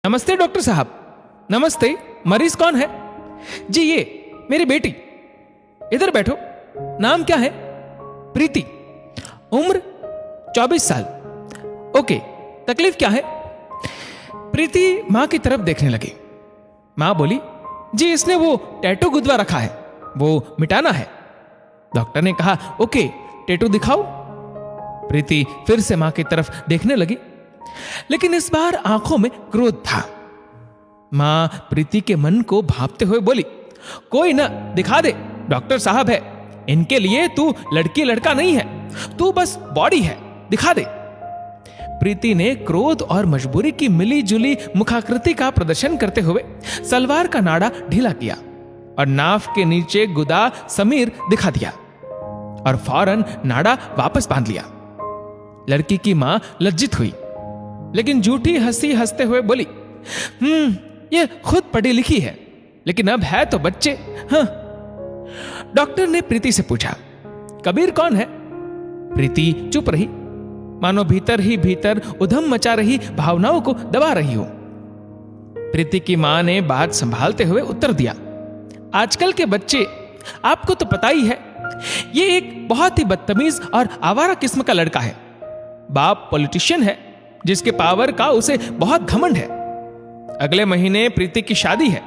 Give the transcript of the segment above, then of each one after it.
नमस्ते डॉक्टर साहब। नमस्ते। मरीज कौन है? जी ये मेरी बेटी। इधर बैठो। नाम क्या है? प्रीति। उम्र 24 साल। ओके, तकलीफ क्या है? प्रीति मां की तरफ देखने लगी। मां बोली, जी इसने वो टैटू गुदवा रखा है, वो मिटाना है। डॉक्टर ने कहा, ओके टैटू दिखाओ। प्रीति फिर से मां की तरफ देखने लगी, लेकिन इस बार आंखों में क्रोध था। मां प्रीति के मन को भांपते हुए बोली, कोई ना, दिखा दे, डॉक्टर साहब है, इनके लिए तू लड़की लड़का नहीं है, तू बस बॉडी है, दिखा दे। प्रीति ने क्रोध और मजबूरी की मिली जुली मुखाकृति का प्रदर्शन करते हुए सलवार का नाड़ा ढीला किया और नाफ के नीचे गुदा समीर दिखा दिया और फौरन नाड़ा वापस बांध लिया। लड़की की मां लज्जित हुई, लेकिन झूठी हंसी हंसते हुए बोली, ये खुद पढ़ी लिखी है, लेकिन अब है तो बच्चे। हाँ। डॉक्टर ने प्रीति से पूछा, कबीर कौन है? प्रीति चुप रही, मानो भीतर ही भीतर उधम मचा रही भावनाओं को दबा रही हो। प्रीति की मां ने बात संभालते हुए उत्तर दिया, आजकल के बच्चे, आपको तो पता ही है, ये एक बहुत ही बदतमीज और आवारा किस्म का लड़का है। बाप पॉलिटिशियन है, जिसके पावर का उसे बहुत घमंड है। अगले महीने प्रीति की शादी है,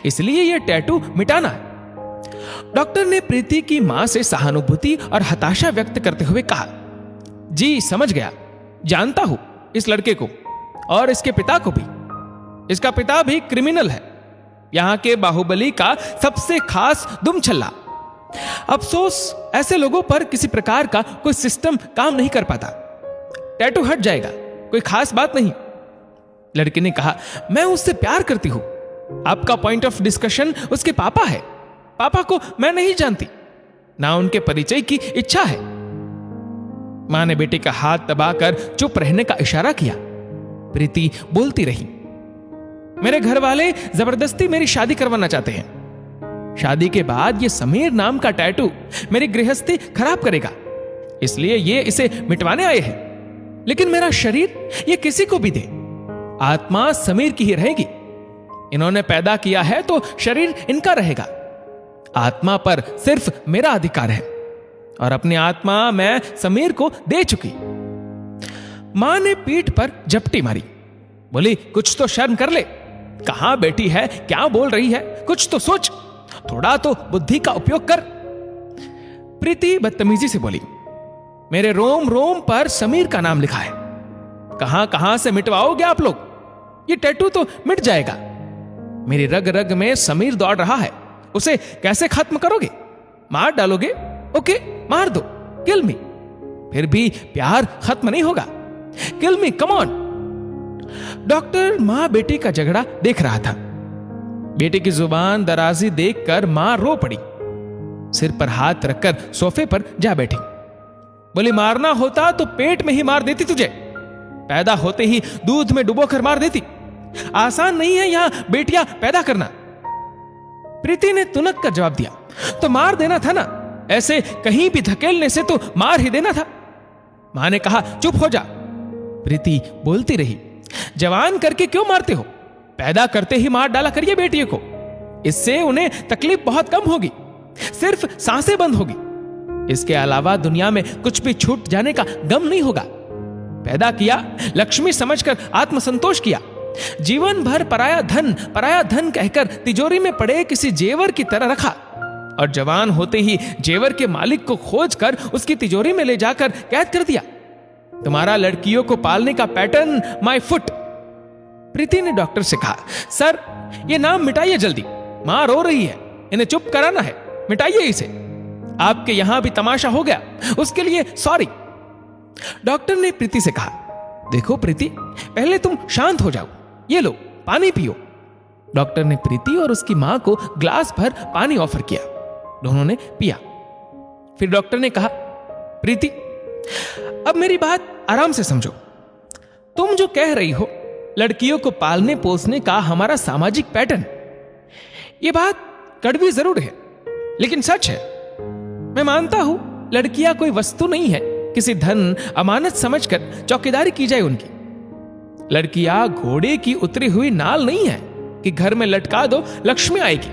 इसलिए यह टैटू मिटाना है। डॉक्टर ने प्रीति की मां से सहानुभूति और हताशा व्यक्त करते हुए कहा, जी समझ गया, जानता हूं इस लड़के को और इसके पिता को भी। इसका पिता भी क्रिमिनल है, यहां के बाहुबली का सबसे खास दुमछल्ला। अफसोस ऐसे लोगों पर किसी प्रकार का कोई सिस्टम काम नहीं कर पाता। टैटू हट जाएगा, कोई खास बात नहीं। लड़की ने कहा, मैं उससे प्यार करती हूं। आपका पॉइंट ऑफ डिस्कशन उसके पापा है। पापा को मैं नहीं जानती, ना उनके परिचय की इच्छा है। मां ने बेटे का हाथ दबाकर चुप रहने का इशारा किया। प्रीति बोलती रही, मेरे घर वाले जबरदस्ती मेरी शादी करवाना चाहते हैं। शादी के बाद ये समीर नाम का टैटू मेरी गृहस्थी खराब करेगा, इसलिए ये इसे मिटवाने आए हैं। लेकिन मेरा शरीर ये किसी को भी दे, आत्मा समीर की ही रहेगी। इन्होंने पैदा किया है तो शरीर इनका रहेगा। आत्मा पर सिर्फ मेरा अधिकार है और अपनी आत्मा मैं समीर को दे चुकी। मां ने पीठ पर झपटी मारी, बोली, कुछ तो शर्म कर ले। कहां बेटी है, क्या बोल रही है, कुछ तो सोच, थोड़ा तो बुद्धि का उपयोग कर। प्रीति बदतमीजी से बोली, मेरे रोम रोम पर समीर का नाम लिखा है, कहां कहां से मिटवाओगे आप लोग? ये टैटू तो मिट जाएगा। मेरी रग रग में समीर दौड़ रहा है, उसे कैसे खत्म करोगे? मार डालोगे? ओके, मार दो, किल मी। फिर भी प्यार खत्म नहीं होगा। किल मी, कम ऑन। डॉक्टर मां बेटी का झगड़ा देख रहा था। बेटे की जुबान दराजी देखकर मां रो पड़ी, सिर पर हाथ रखकर सोफे पर जा बैठी। बोली, मारना होता तो पेट में ही मार देती तुझे, पैदा होते ही दूध में डुबोकर मार देती। आसान नहीं है यहां बेटियां पैदा करना। प्रीति ने तुनक कर जवाब दिया, तो मार देना था ना, ऐसे कहीं भी धकेलने से तो मार ही देना था। मां ने कहा, चुप हो जा। प्रीति बोलती रही, जवान करके क्यों मारते हो? पैदा करते ही मार डाला करिए बेटियों को, इससे उन्हें तकलीफ बहुत कम होगी, सिर्फ सांसें बंद होगी। इसके अलावा दुनिया में कुछ भी छूट जाने का गम नहीं होगा। पैदा किया, लक्ष्मी समझकर आत्मसंतोष किया, जीवन भर पराया धन कहकर तिजोरी में पड़े किसी जेवर की तरह रखा और जवान होते ही जेवर के मालिक को खोजकर उसकी तिजोरी में ले जाकर कैद कर दिया। तुम्हारा लड़कियों को पालने का पैटर्न माय फुट। प्रीति ने डॉक्टर से कहा, सर ये नाम मिटाइए जल्दी, मां रो रही है, इन्हें चुप कराना है, मिटाइए इसे। आपके यहां भी तमाशा हो गया, उसके लिए सॉरी। डॉक्टर ने प्रीति से कहा, देखो प्रीति, पहले तुम शांत हो जाओ, ये लो पानी पियो। डॉक्टर ने प्रीति और उसकी मां को ग्लास भर पानी ऑफर किया। दोनों ने पिया। फिर डॉक्टर ने कहा, प्रीति अब मेरी बात आराम से समझो। तुम जो कह रही हो लड़कियों को पालने पोसने का हमारा सामाजिक पैटर्न, यह बात कड़वी जरूर है, लेकिन सच है। मैं मानता हूं लड़कियां कोई वस्तु नहीं है, किसी धन अमानत समझकर चौकीदारी की जाए उनकी। लड़कियां घोड़े की उतरी हुई नाल नहीं है कि घर में लटका दो लक्ष्मी आएगी।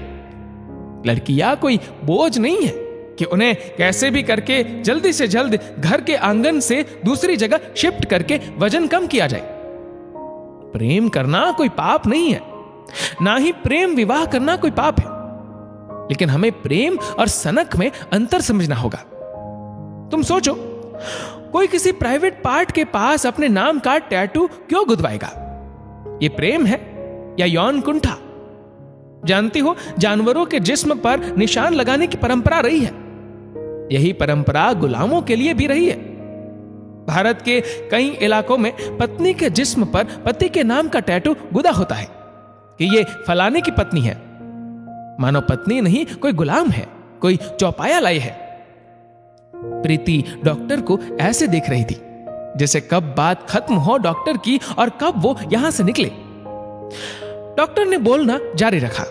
लड़कियां कोई बोझ नहीं है कि उन्हें कैसे भी करके जल्दी से जल्द घर के आंगन से दूसरी जगह शिफ्ट करके वजन कम किया जाए। प्रेम करना कोई पाप नहीं है, ना ही प्रेम विवाह करना कोई पाप है, लेकिन हमें प्रेम और सनक में अंतर समझना होगा। तुम सोचो, कोई किसी प्राइवेट पार्ट के पास अपने नाम का टैटू क्यों गुदवाएगा? ये प्रेम है या यौन कुंठा? जानती हो, जानवरों के जिस्म पर निशान लगाने की परंपरा रही है। यही परंपरा गुलामों के लिए भी रही है। भारत के कई इलाकों में पत्नी के जिस्म पर पति के नाम का टैटू गुदा होता है कि ये फलाने की पत्नी है, मानो पत्नी नहीं कोई गुलाम है, कोई चौपाया लाई है। प्रीति डॉक्टर को ऐसे देख रही थी जैसे कब बात खत्म हो डॉक्टर की और कब वो यहां से निकले। डॉक्टर ने बोलना जारी रखा।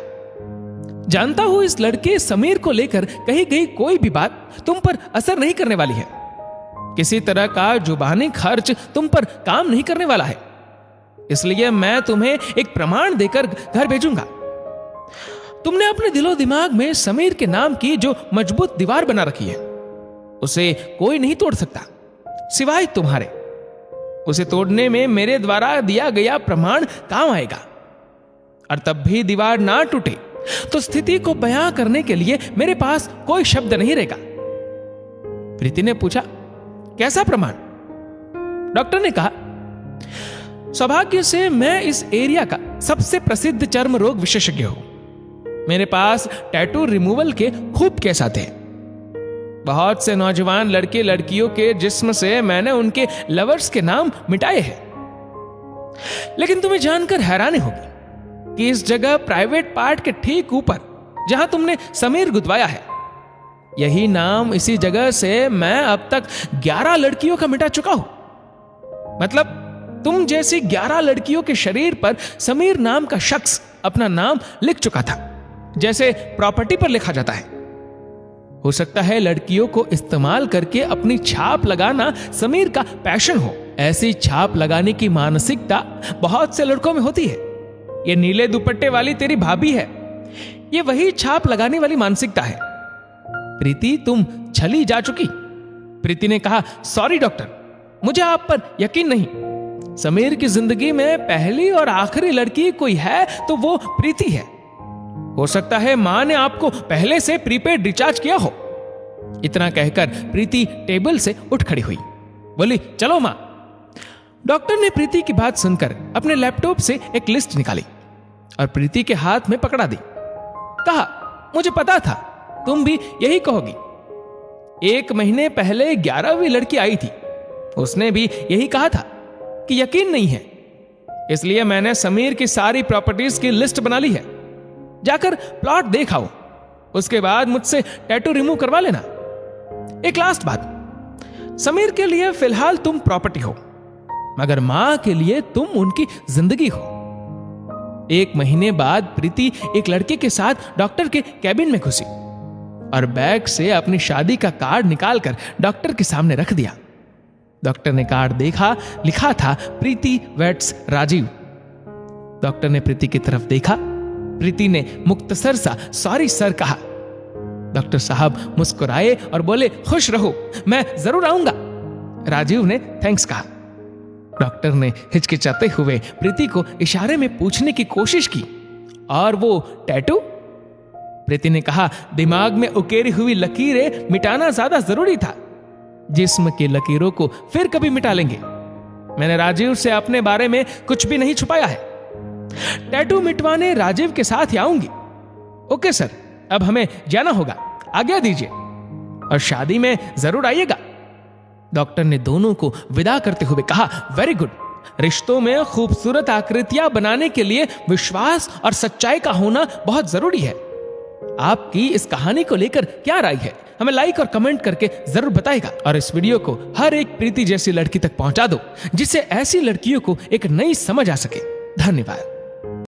जानता हूं इस लड़के समीर को लेकर कही गई कोई भी बात तुम पर असर नहीं करने वाली है। किसी तरह का जुबानी खर्च तुम पर काम नहीं करने वाला है, इसलिए मैं तुम्हें एक प्रमाण देकर घर भेजूंगा। तुमने अपने दिलो दिमाग में समीर के नाम की जो मजबूत दीवार बना रखी है, उसे कोई नहीं तोड़ सकता सिवाय तुम्हारे। उसे तोड़ने में मेरे द्वारा दिया गया प्रमाण काम आएगा। और तब भी दीवार ना टूटे तो स्थिति को बयां करने के लिए मेरे पास कोई शब्द नहीं रहेगा। प्रीति ने पूछा, कैसा प्रमाण? डॉक्टर ने कहा, सौभाग्य से मैं इस एरिया का सबसे प्रसिद्ध चर्म रोग विशेषज्ञ हूं। मेरे पास टैटू रिमूवल के खूब केस आते हैं। बहुत से नौजवान लड़के लड़कियों के जिस्म से मैंने उनके लवर्स के नाम मिटाए हैं। लेकिन तुम्हें जानकर हैरानी होगी कि इस जगह प्राइवेट पार्ट के ठीक ऊपर जहां तुमने समीर गुदवाया है, यही नाम इसी जगह से मैं अब तक 11 लड़कियों का मिटा चुका हूं। मतलब तुम जैसी 11 लड़कियों के शरीर पर समीर नाम का शख्स अपना नाम लिख चुका था, जैसे प्रॉपर्टी पर लिखा जाता है। हो सकता है लड़कियों को इस्तेमाल करके अपनी छाप लगाना समीर का पैशन हो। ऐसी छाप लगाने की मानसिकता बहुत से लड़कों में होती है। ये नीले दुपट्टे वाली तेरी भाभी है, ये वही छाप लगाने वाली मानसिकता है। प्रीति, तुम छली जा चुकी। प्रीति ने कहा, सॉरी डॉक्टर, मुझे आप पर यकीन नहीं। समीर की जिंदगी में पहली और आखिरी लड़की कोई है तो वो प्रीति है। हो सकता है मां ने आपको पहले से प्रीपेड रिचार्ज किया हो। इतना कहकर प्रीति टेबल से उठ खड़ी हुई, बोली, चलो मां। डॉक्टर ने प्रीति की बात सुनकर अपने लैपटॉप से एक लिस्ट निकाली और प्रीति के हाथ में पकड़ा दी। कहा, मुझे पता था तुम भी यही कहोगी। 1 महीने पहले 11वीं लड़की आई थी, उसने भी यही कहा था कि यकीन नहीं है। इसलिए मैंने समीर की सारी प्रॉपर्टीज की लिस्ट बना ली है। जाकर प्लॉट देख आओ, उसके बाद मुझसे टैटू रिमूव करवा लेना। एक लास्ट बात, समीर के लिए फिलहाल तुम प्रॉपर्टी हो, मगर मां के लिए तुम उनकी जिंदगी हो। 1 महीने बाद प्रीति एक लड़के के साथ डॉक्टर के कैबिन में घुसी और बैग से अपनी शादी का कार्ड निकालकर डॉक्टर के सामने रख दिया। डॉक्टर ने कार्ड देखा, लिखा था प्रीति वेट्स राजीव। डॉक्टर ने प्रीति की तरफ देखा। प्रीति ने मुख्तसर सा सॉरी सर कहा। डॉक्टर साहब मुस्कुराए और बोले, खुश रहो, मैं जरूर आऊंगा। राजीव ने थैंक्स कहा। डॉक्टर ने हिचकिचाते हुए प्रीति को इशारे में पूछने की कोशिश की, और वो टैटू? प्रीति ने कहा, दिमाग में उकेरी हुई लकीरें मिटाना ज्यादा जरूरी था। जिस्म की लकीरों को फिर कभी मिटा लेंगे। मैंने राजीव से अपने बारे में कुछ भी नहीं छुपाया है। टैटू मिटवाने राजीव के साथ ही आऊंगी। ओके सर, अब हमें जाना होगा, आज्ञा दीजिए, और शादी में जरूर आइएगा। डॉक्टर ने दोनों को विदा करते हुए कहा, वेरी गुड। रिश्तों में खूबसूरत आकृतियां बनाने के लिए विश्वास और सच्चाई का होना बहुत जरूरी है। आपकी इस कहानी को लेकर क्या राय है, हमें लाइक और कमेंट करके जरूर बताएगा। और इस वीडियो को हर एक प्रीति जैसी लड़की तक पहुंचा दो, जिससे ऐसी लड़कियों को एक नई समझ आ सके। धन्यवाद।